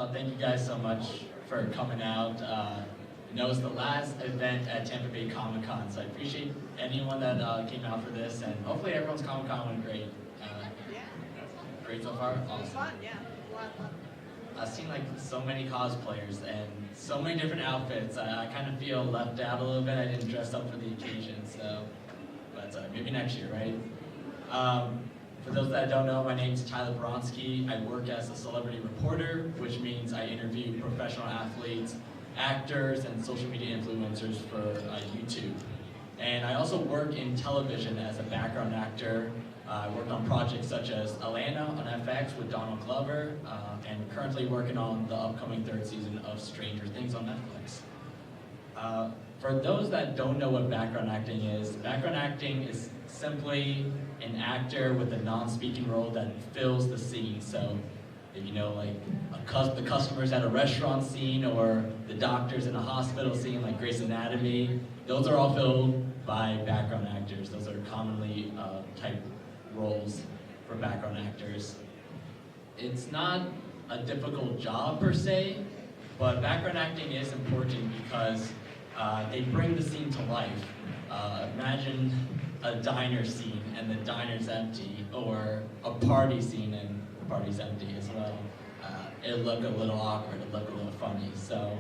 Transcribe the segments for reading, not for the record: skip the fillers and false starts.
all, thank you guys so much for coming out. I know it's the last event at Tampa Bay Comic Con, so I appreciate anyone that came out for this, and hopefully everyone's Comic Con went great. Yeah. Great so far? Awesome. It was fun, yeah. A lot of fun. I've seen like so many cosplayers and so many different outfits. I kind of feel left out a little bit. I didn't dress up for the occasion, so, but maybe next year, right? For those that don't know, my name is Tyler Boronski. I work as a celebrity reporter, which means I interview professional athletes, actors, and social media influencers for YouTube. And I also work in television as a background actor. I worked on projects such as Atlanta on FX with Donald Glover, and currently working on the upcoming third season of Stranger Things on Netflix. For those that don't know what background acting is simply an actor with a non-speaking role that fills the scene. So, if you know, like the customers at a restaurant scene or the doctors in a hospital scene, like Grey's Anatomy, those are all filled by background actors. Those are commonly type roles for background actors. It's not a difficult job per se, but background acting is important because they bring the scene to life. Imagine a diner scene and the diner's empty, or a party scene and the party's empty as well. It'll look a little awkward, it'll look a little funny. So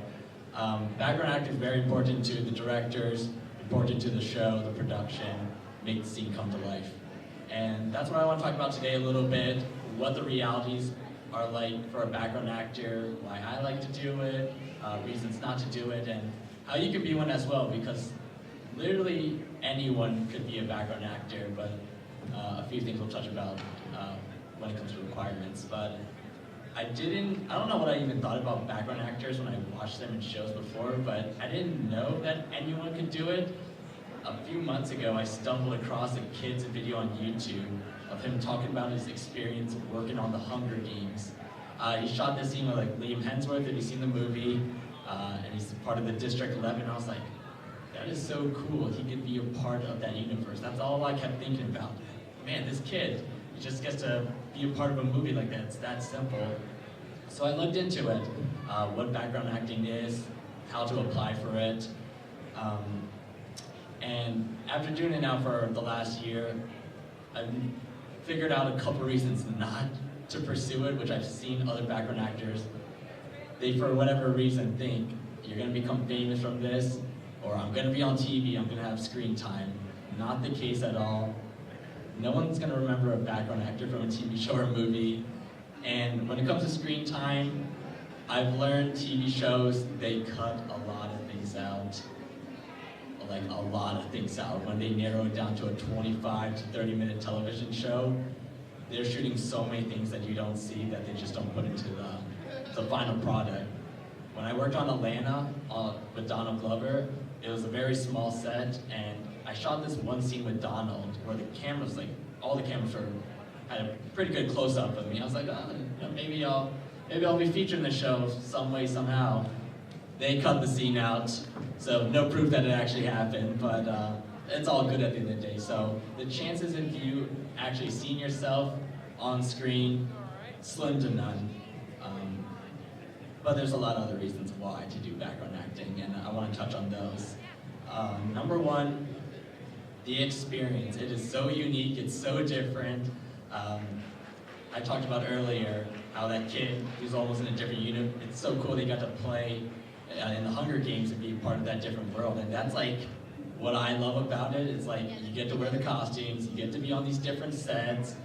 background acting is very important to the directors, important to the show, the production, make the scene come to life. And that's what I want to talk about today a little bit, what the realities are like for a background actor, why I like to do it, reasons not to do it, and how you can be one as well, because literally anyone could be a background actor, but a few things we'll touch about when it comes to requirements. But I don't know what I even thought about background actors when I watched them in shows before, but I didn't know that anyone could do it. A few months ago, I stumbled across a kid's video on YouTube of him talking about his experience working on the Hunger Games. He shot this scene with like Liam Hemsworth, if you've seen the movie, and he's part of the District 11. I was like, that is so cool. He could be a part of that universe. That's all I kept thinking about. Man, this kid, he just gets to be a part of a movie like that. It's that simple. So I looked into it, what background acting is, how to apply for it. And after doing it now for the last year, I've figured out a couple reasons not to pursue it, which I've seen other background actors. They, for whatever reason, think you're gonna become famous from this, or I'm gonna be on TV, I'm gonna have screen time. Not the case at all. No one's gonna remember a background actor from a TV show or movie. And when it comes to screen time, I've learned TV shows, they cut a lot of things out. Like a lot of things out. When they narrow it down to a 25 to 30 minute television show, they're shooting so many things that you don't see that they just don't put into the final product. When I worked on Atlanta with Donald Glover, it was a very small set, and I shot this one scene with Donald where the cameras, like all the cameras had a pretty good close up of me. I was like, oh, you know, maybe I'll be featured in the show some way, somehow. They cut the scene out, so no proof that it actually happened, but it's all good at the end of the day. So the chances of you actually seeing yourself on screen, slim to none. But there's a lot of other reasons why to do background acting, and I want to touch on those. Number one, the experience. It is so unique, it's so different. I talked about earlier how that kid who's almost in a different unit, it's so cool they got to play in the Hunger Games and be part of that different world, and that's like what I love about it. It's like you get to wear the costumes, you get to be on these different sets.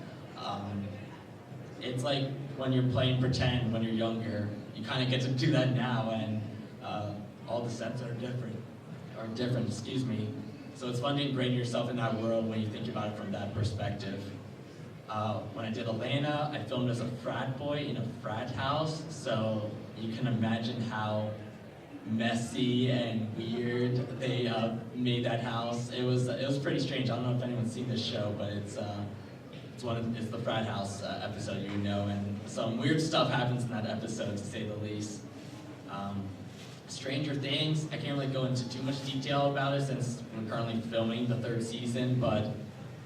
It's like when you're playing pretend when you're younger, you kind of get to do that now, and all the sets are different, excuse me. So it's fun to ingrain yourself in that world when you think about it from that perspective. When I did Atlanta, I filmed as a frat boy in a frat house, so you can imagine how messy and weird they made that house. It was pretty strange. I don't know if anyone's seen this show, but it's the frat house episode, you know, and some weird stuff happens in that episode, to say the least. Stranger Things, I can't really go into too much detail about it since we're currently filming the third season, but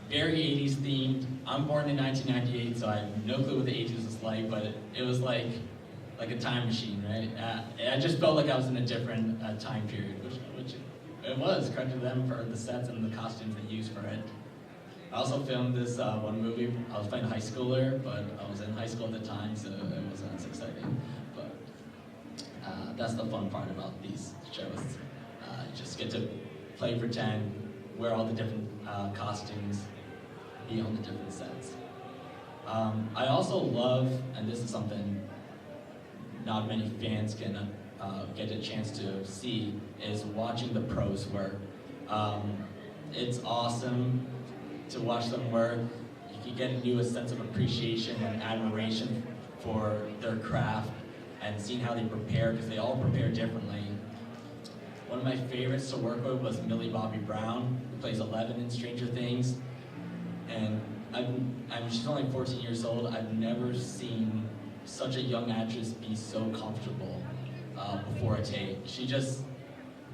very 80s themed. I'm born in 1998, so I have no clue what the 80s was like, but it was like like a time machine, right? I just felt like I was in a different time period, which it was. Credit to them for the sets and the costumes they used for it. I also filmed this one movie. I was playing a high schooler, but I was in high school at the time, so it wasn't as exciting. But that's the fun part about these shows. You just get to play pretend, wear all the different costumes, be on the different sets. I also love, and this is something not many fans can get a chance to see, is watching the pros work. It's awesome to watch them work. You can get a new sense of appreciation and admiration for their craft and seeing how they prepare, because they all prepare differently. One of my favorites to work with was Millie Bobby Brown, who plays 11 in Stranger Things. And she's only 14 years old. I've never seen such a young actress be so comfortable before a take. She just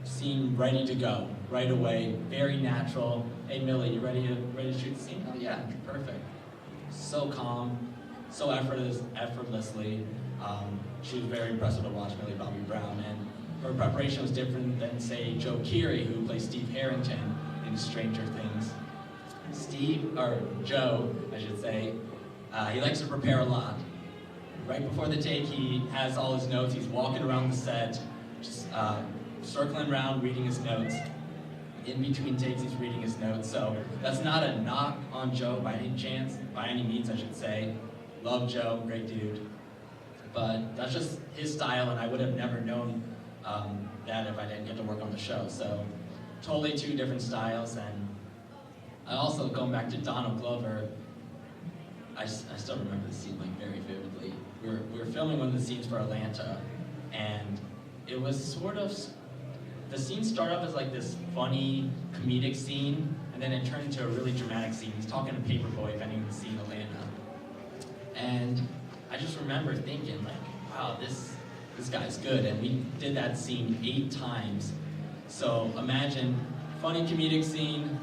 seemed ready to go right away, very natural. Hey Millie, you ready to shoot the scene? Oh yeah, perfect. So calm, so effortlessly. She was very impressive to watch, Millie Bobby Brown, and her preparation was different than, say, Joe Keery, who plays Steve Harrington in Stranger Things. Joe, I should say, he likes to prepare a lot. Right before the take, he has all his notes. He's walking around the set, just circling around, reading his notes. In between takes, he's reading his notes. So that's not a knock on Joe by any means, I should say. Love Joe, great dude. But that's just his style, and I would have never known that if I didn't get to work on the show. So totally two different styles. And I also, going back to Donald Glover, I still remember the scene like very vividly. We were filming one of the scenes for Atlanta, and it was sort of, the scene started off as like this funny comedic scene, and then it turned into a really dramatic scene. He's talking to Paperboy, if anyone's seen Atlanta. And I just remember thinking like, wow, this guy's good. And we did that scene 8 times. So imagine, funny comedic scene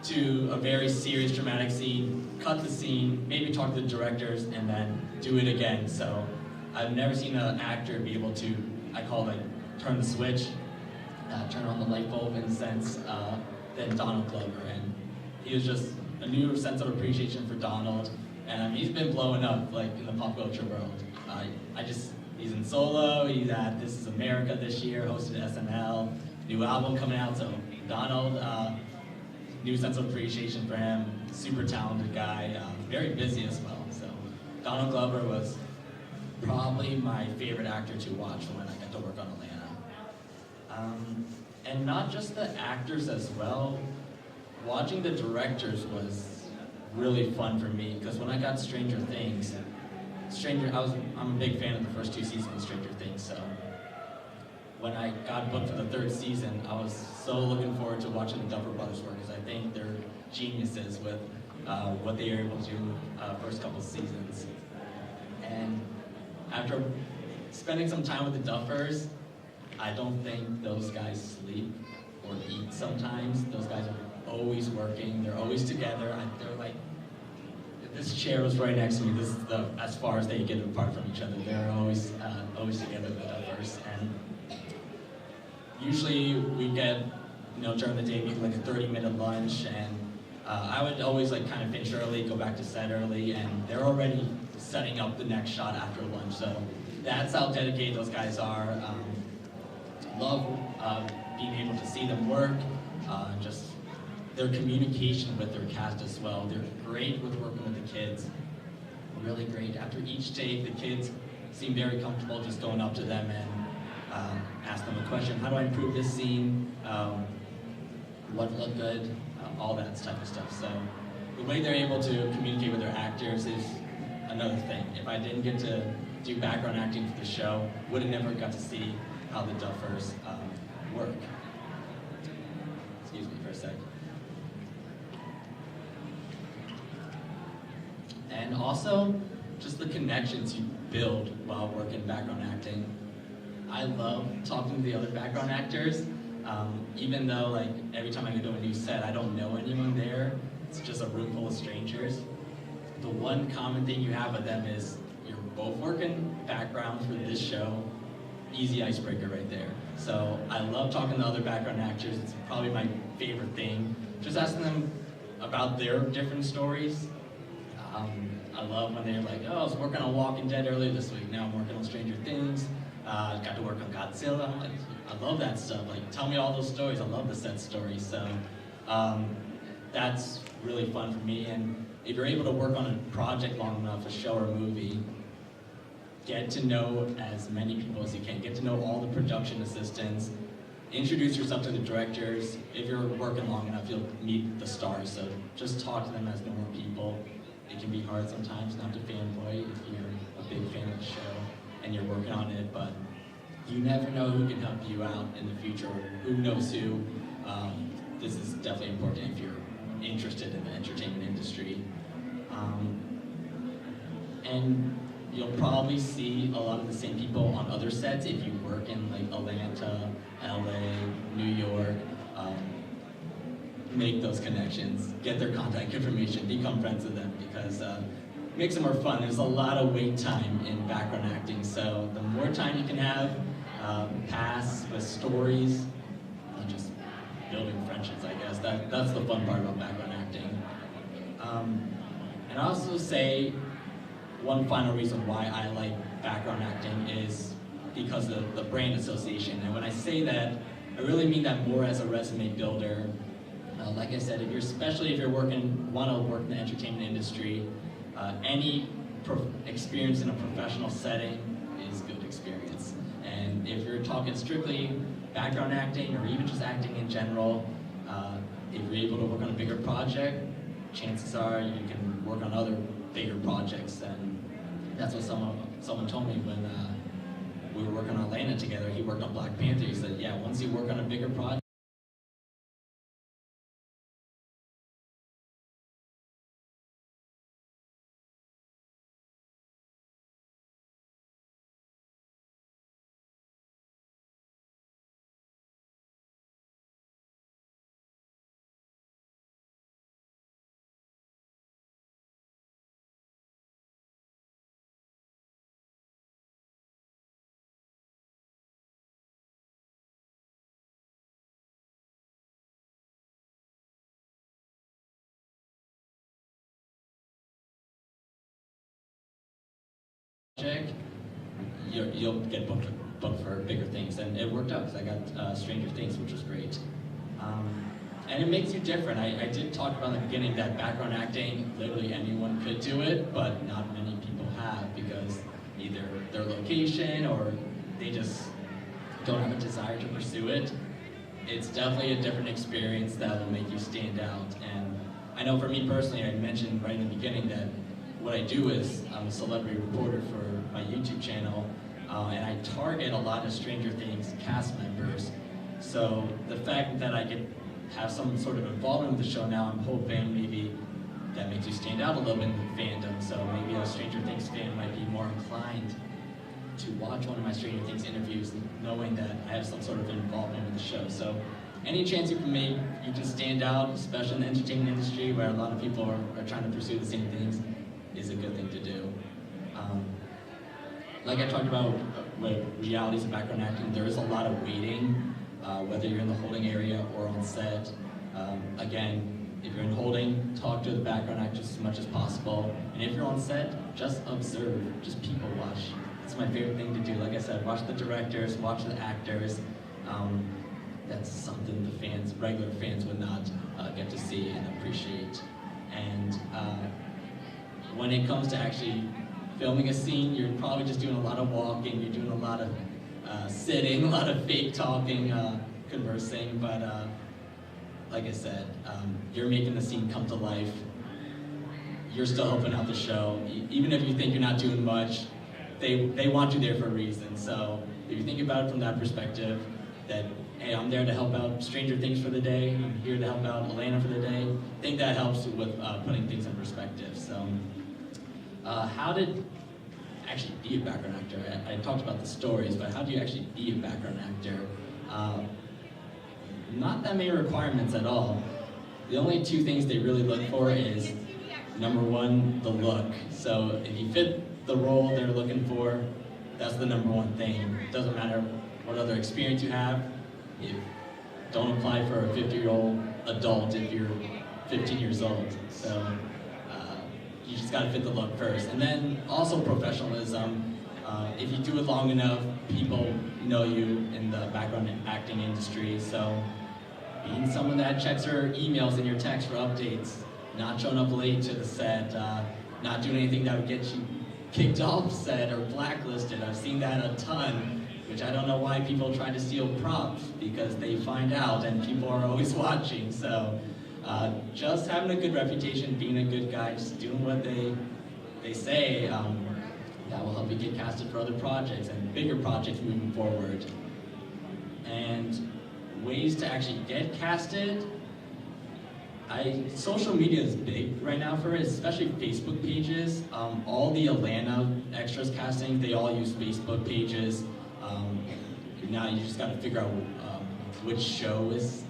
to a very serious dramatic scene, cut the scene, maybe talk to the directors, and then do it again. So I've never seen an actor be able to, I call it turn the switch, turn on the light bulb in a sense, than Donald Glover. And he was just a new sense of appreciation for Donald. And he's been blowing up like in the pop culture world. He's in Solo, he's at This Is America this year, hosted SNL, new album coming out, so Donald, new sense of appreciation for him, super talented guy, very busy as well. So Donald Glover was probably my favorite actor to watch when I got to work on Atlanta. And not just the actors as well, watching the directors was really fun for me, because when I got Stranger Things, I'm a big fan of the first 2 seasons of Stranger Things, so when I got booked for the 3rd season, I was so looking forward to watching the Duffer Brothers work, because I think they're geniuses with what they were able to do first couple seasons. And after spending some time with the Duffers, I don't think those guys sleep or eat sometimes. Those guys are always working, they're always together. They're like, if this chair was right next to me, this is as far as they get apart from each other. They're always together, the Duffers. And usually we get, during the day, maybe like a 30-minute lunch, and I would always like kind of finish early, go back to set early, and they're already setting up the next shot after lunch. So that's how dedicated those guys are. Love being able to see them work, just their communication with their cast as well. They're great with working with the kids, really great. After each take, the kids seem very comfortable just going up to them and ask them a question. How do I improve this scene? What looked good? All that type of stuff. So the way they're able to communicate with their actors is another thing. If I didn't get to do background acting for the show, would have never got to see how the Duffers work. Excuse me for a sec. And also, just the connections you build while working background acting. I love talking to the other background actors, even though like every time I go to a new set, I don't know anyone there. It's just a room full of strangers. The one common thing you have with them is you're both work in background for this show. Easy icebreaker right there. So I love talking to other background actors. It's probably my favorite thing. Just asking them about their different stories. I love when they're like, oh, I was working on Walking Dead earlier this week. Now I'm working on Stranger Things. Got to work on Godzilla. I'm like, I love that stuff. Like, tell me all those stories. I love the set stories. So that's really fun for me. And if you're able to work on a project long enough, a show or a movie, get to know as many people as you can. Get to know all the production assistants. Introduce yourself to the directors. If you're working long enough, you'll meet the stars. So just talk to them as normal people. It can be hard sometimes not to fanboy if you're a big fan of the show and you're working on it, but you never know who can help you out in the future, who knows who. This is definitely important if you're interested in the entertainment industry. And you'll probably see a lot of the same people on other sets if you work in like Atlanta, LA, New York. Make those connections, get their contact information, become friends with them, because it makes it more fun. There's a lot of wait time in background acting, so the more time you can have pass with stories and just building friendships, I guess, that's the fun part about background acting. And I also say one final reason why I like background acting is because of the brand association. And when I say that, I really mean that more as a resume builder. Like I said, especially if you're want to work in the entertainment industry, any experience in a professional setting is good experience. And if you're talking strictly background acting or even just acting in general, if you're able to work on a bigger project, chances are you can work on other bigger projects. And that's what someone told me when we were working on Atlanta together. He worked on Black Panther. He said, yeah, once you work on a bigger project, you'll get booked for bigger things. And it worked out because I got Stranger Things, which was great. And it makes you different. I did talk about in the beginning that background acting, literally anyone could do it, but not many people have because either their location or they just don't have a desire to pursue it. It's definitely a different experience that will make you stand out. And I know for me personally, I mentioned right in the beginning that what I do is I'm a celebrity reporter for my YouTube channel, and I target a lot of Stranger Things cast members. So the fact that I get have some sort of involvement with the show now, I'm hoping maybe that makes you stand out a little bit in the fandom. So maybe a Stranger Things fan might be more inclined to watch one of my Stranger Things interviews knowing that I have some sort of involvement with the show. So any chance you can make, you can stand out, especially in the entertainment industry where a lot of people are trying to pursue the same things, is a good thing to do. Like I talked about with realities of background acting, there is a lot of waiting, whether you're in the holding area or on set. Again, if you're in holding, talk to the background actors as much as possible. And if you're on set, just observe, just people watch. It's my favorite thing to do. Like I said, watch the directors, watch the actors. That's something the fans, regular fans, would not get to see and appreciate. And when it comes to actually filming a scene, you're probably just doing a lot of walking, you're doing a lot of sitting, a lot of fake talking, conversing, but like I said, you're making the scene come to life. You're still helping out the show. Even if you think you're not doing much, they want you there for a reason. So if you think about it from that perspective, that, hey, I'm there to help out Stranger Things for the day, I'm here to help out Atlanta for the day, I think that helps with putting things in perspective. So how did actually be a background actor? I talked about the stories, but how do you actually be a background actor? Not that many requirements at all. The only two things they really look for is number one, the look. So if you fit the role they're looking for, that's the number one thing. It doesn't matter what other experience you have. Don't apply for a 50-year-old adult if you're 15 years old. So you just gotta fit the look first. And then also professionalism. If you do it long enough, people know you in the background acting industry. So being someone that checks your emails and your texts for updates, not showing up late to the set, not doing anything that would get you kicked off set or blacklisted. I've seen that a ton, which I don't know why people try to steal props, because they find out and people are always watching. So just having a good reputation, being a good guy, just doing what they say, that will help you get casted for other projects and bigger projects moving forward. And ways to actually get casted, social media is big right now for it, especially Facebook pages. All the Atlanta extras casting, they all use Facebook pages. Now you just got to figure out which show is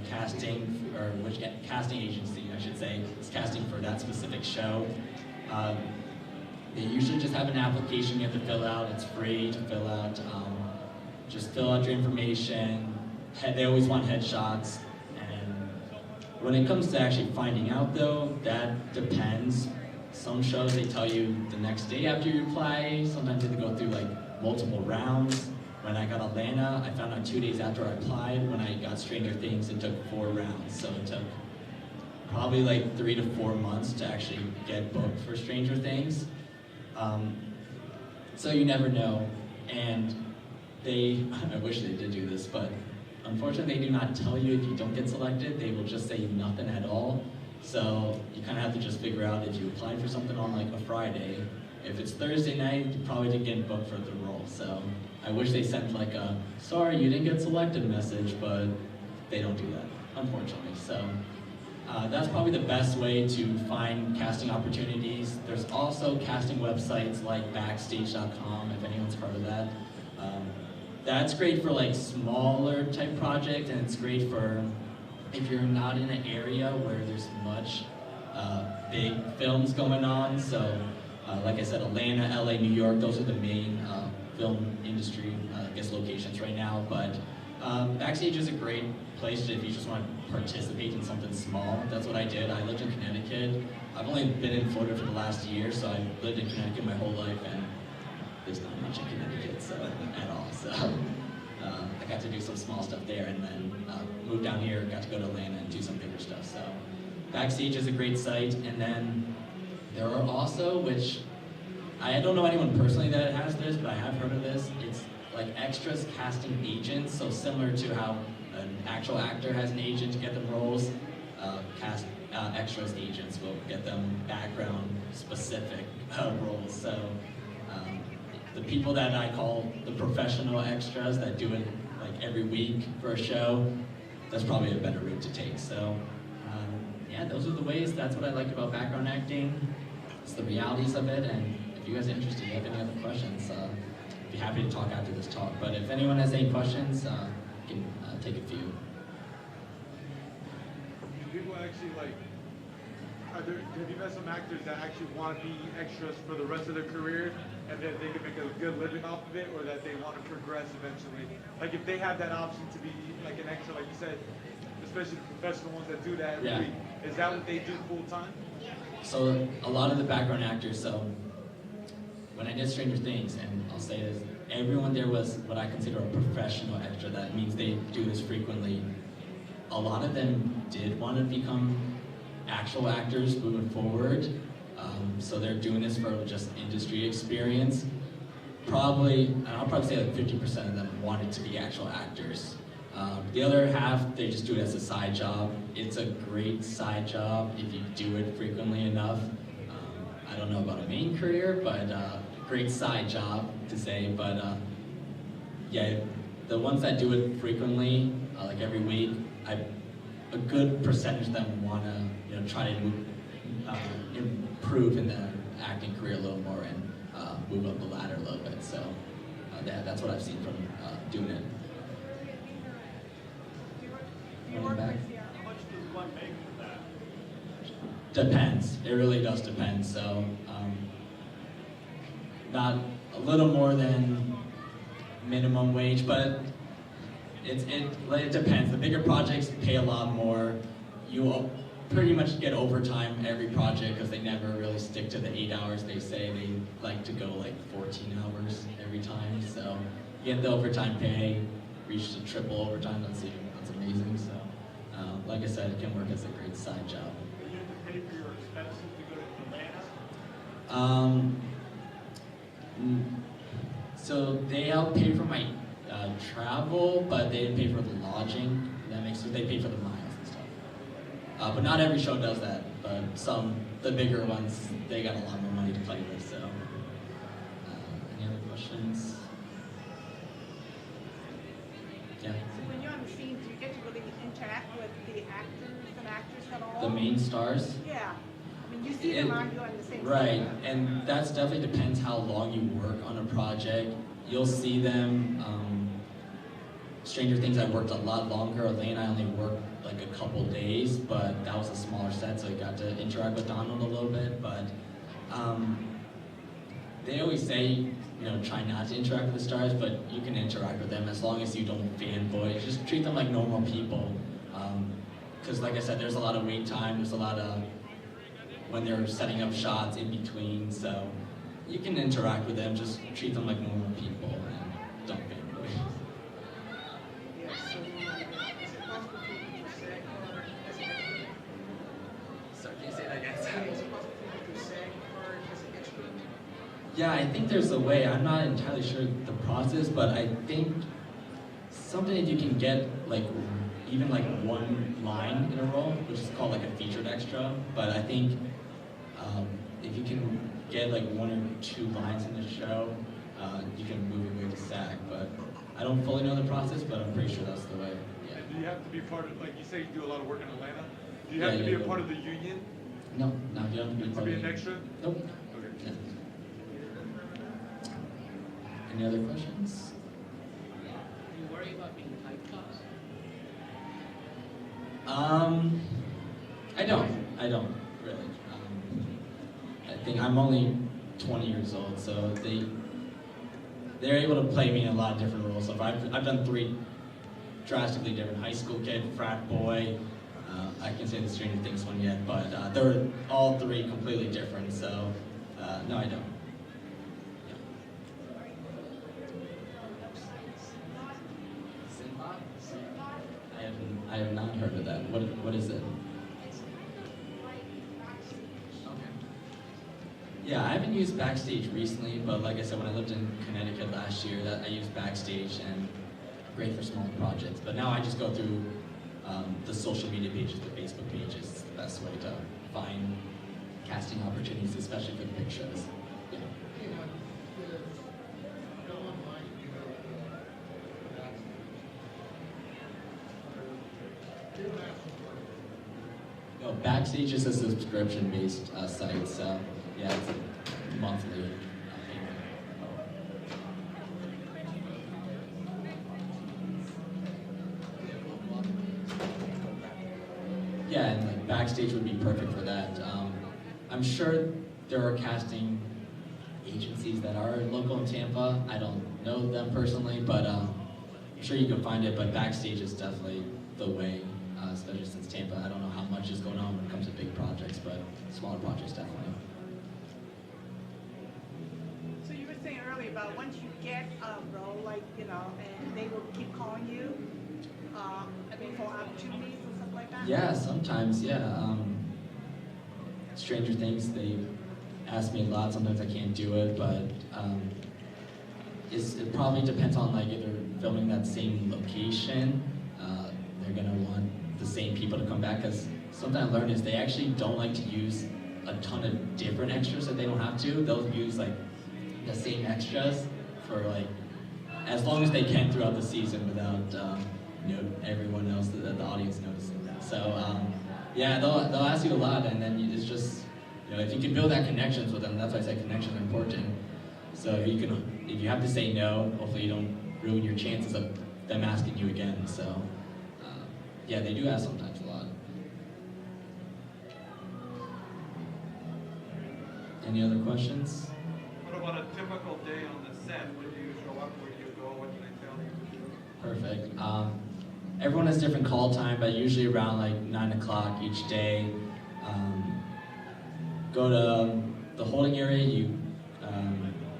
casting, or which casting agency, I should say, is casting for that specific show. They usually just have an application you have to fill out. It's free to fill out. Just fill out your information. They always want headshots. And when it comes to actually finding out though, that depends. Some shows, they tell you the next day after you apply. Sometimes they go through like multiple rounds. When I got Atlanta, I found out 2 days after I applied. When I got Stranger Things, it took 4 rounds. So it took probably like 3 to 4 months to actually get booked for Stranger Things. So you never know. And I wish they did do this, but unfortunately they do not tell you if you don't get selected. They will just say nothing at all. So you kind of have to just figure out if you applied for something on like a Friday. If it's Thursday night, you probably didn't get booked for the role. So I wish they sent like a, sorry, you didn't get selected message, but they don't do that, unfortunately. So that's probably the best way to find casting opportunities. There's also casting websites like Backstage.com, if anyone's heard of that. That's great for like smaller type projects, and it's great for if you're not in an area where there's much big films going on. So like I said, Atlanta, LA, New York, those are the main film industry, locations right now. But Backstage is a great place if you just want to participate in something small. That's what I did. I lived in Connecticut. I've only been in Florida for the last year, so I've lived in Connecticut my whole life, and there's not much in Connecticut at all. So I got to do some small stuff there, and then moved down here, got to go to Atlanta and do some bigger stuff. So Backstage is a great site. And then there are also, which I don't know anyone personally that has this, but I have heard of this. It's like extras casting agents, so similar to how an actual actor has an agent to get them roles, extras agents will get them background specific roles. So the people that I call the professional extras that do it like every week for a show, that's probably a better route to take. So yeah, those are the ways. That's what I like about background acting. It's the realities of it, and if you guys are interested, you have any other questions, I'd be happy to talk after this talk. But if anyone has any questions, I can take a few. Do people actually have you met some actors that actually want to be extras for the rest of their career, and that they can make a good living off of it, or that they want to progress eventually? Like if they have that option to be like an extra, like you said, especially the professional ones that do that every week, is that what they do full time? So a lot of the background actors, so when I did Stranger Things, and I'll say this, everyone there was what I consider a professional extra. That means they do this frequently. A lot of them did want to become actual actors moving forward. So they're doing this for just industry experience. I'll probably say like 50% of them wanted to be actual actors. The other half, they just do it as a side job. It's a great side job if you do it frequently enough. I don't know about a main career, but great side job to say. But yeah, the ones that do it frequently, like every week, a good percentage of them want to try to improve in their acting career a little more and move up the ladder a little bit. So that's what I've seen from doing it. How much does one make for that? Depends. It really does depend. So, not a little more than minimum wage, but it depends. The bigger projects pay a lot more. You will pretty much get overtime every project because they never really stick to the 8 hours they say. They like to go like 14 hours every time. So you get the overtime pay, reach the triple overtime. That's amazing. So, like I said, it can work as a great side job. You have to pay for your expenses to go to Atlanta? So they help pay for my travel, but they didn't pay for the lodging. That makes sense. They pay for the miles and stuff. But not every show does that. But the bigger ones, they got a lot more money to play with. So, any other questions? Yeah. So when you're on the scene, do you get to really interact with the actors and actors at all? The main stars. Yeah. I mean, you see them on the same Right, scene. and that's definitely depends how long you work on a project. You'll see them. Stranger Things, I worked a lot longer. Elaine, I only worked like a couple days, but that was a smaller set, so I got to interact with Donald a little bit. But they always say, try not to interact with the stars, but you can interact with them as long as you don't fanboy. Just treat them like normal people. Because like I said, there's a lot of wait time. There's a lot of when they're setting up shots in between, so you can interact with them. Just treat them like normal people and don't fanboy. Yeah, so is it possible for you to SAG card as an extra? Sorry, can you say that again? Is it possible for you to SAG card as an extra? Yeah, I think there's a way. I'm not entirely sure the process, but I think something that you can get even one line in a role, which is called like a featured extra. But I think if you can get like 1 or 2 lines in the show, you can move your way to SAG. But I don't fully know the process, but I'm pretty sure that's the way. Yeah. And do you have to be part of, like you say, you do a lot of work in Atlanta? Do you have to be a part of the union No, you don't have to be to part be of an it. extra? Nope. Okay. Yeah. Any other questions? Do you worry about being typecast? I don't really. I think I'm only 20 years old, so they're able to play me in a lot of different roles. So I've done 3 drastically different: high school kid, frat boy. I can say the Stranger Things one yet, but they're all 3 completely different. So no, I don't. I have not heard of that. What is it? Yeah, I haven't used Backstage recently, but like I said, when I lived in Connecticut last year, I used Backstage, and great for small projects. But now I just go through the social media pages, the Facebook pages. It's the best way to find casting opportunities, especially for the big shows. Yeah. No, Backstage is a subscription-based site, so yeah, it's a monthly payment. Yeah, and like Backstage would be perfect for that. I'm sure there are casting agencies that are local in Tampa. I don't know them personally, but I'm sure you can find it. But Backstage is definitely the way, especially since Tampa. I don't know how much is going on when it comes to big projects, but smaller projects definitely. So you were saying earlier about once you get a role, and they will keep calling you, for opportunities and stuff like that? Yeah, sometimes, yeah. Stranger Things, they ask me a lot. Sometimes I can't do it, but it probably depends on if they're filming that same location. They're gonna want the same people to come back, because something I learned is they actually don't like to use a ton of different extras if they don't have to. They'll use the same extras for as long as they can throughout the season without everyone else, the audience noticing that. So yeah, they'll ask you a lot, and then it's just if you can build that connections with them. That's why I say connections are important. So if you have to say no, hopefully you don't ruin your chances of them asking you again. So yeah, they do ask sometimes a lot. Any other questions? What about a typical day on the set? When do you show up? Where do you go? What do they tell you to do? Perfect. Everyone has different call time, but usually around like 9 o'clock each day. Go to the holding area, you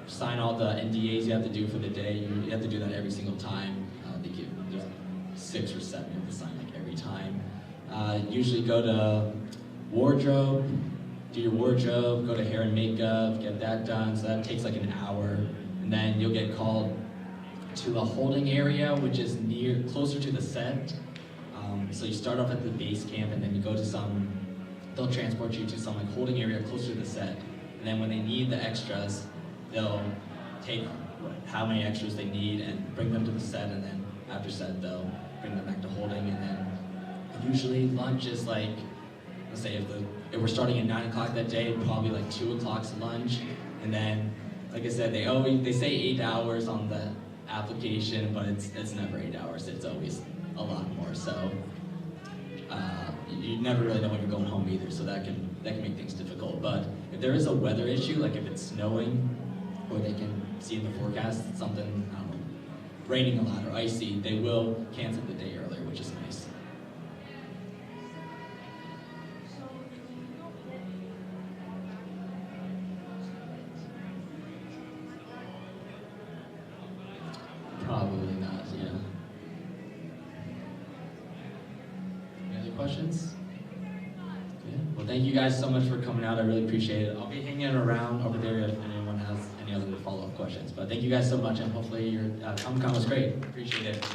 sign all the NDAs you have to do for the day. You have to do that every single time. There's 6 or 7 you have to sign like every time. Usually go to wardrobe, do your wardrobe, go to hair and makeup, get that done. So that takes like an hour. And then you'll get called to the holding area, which is closer to the set. So you start off at the base camp and then you go to they'll transport you to some like holding area closer to the set. And then when they need the extras, they'll take how many extras they need and bring them to the set, and then after set, they'll bring them back to holding. And then usually lunch is like, let's say if we're starting at 9 o'clock that day, probably like 2 o'clock's lunch. And then, like I said, they say 8 hours on the application, but it's never 8 hours. It's always a lot more. So you never really know when you're going home either. So that can make things difficult. But if there is a weather issue, like if it's snowing, or they can see in the forecast something, I don't know, raining a lot or icy, they will cancel the day earlier, which is nice. Probably not, yeah. Any other questions? Yeah. Well, thank you guys so much for coming out. I really appreciate it. I'll be hanging around over there if anyone has any other follow-up questions. But thank you guys so much, and hopefully your Comic Con was great. Appreciate it.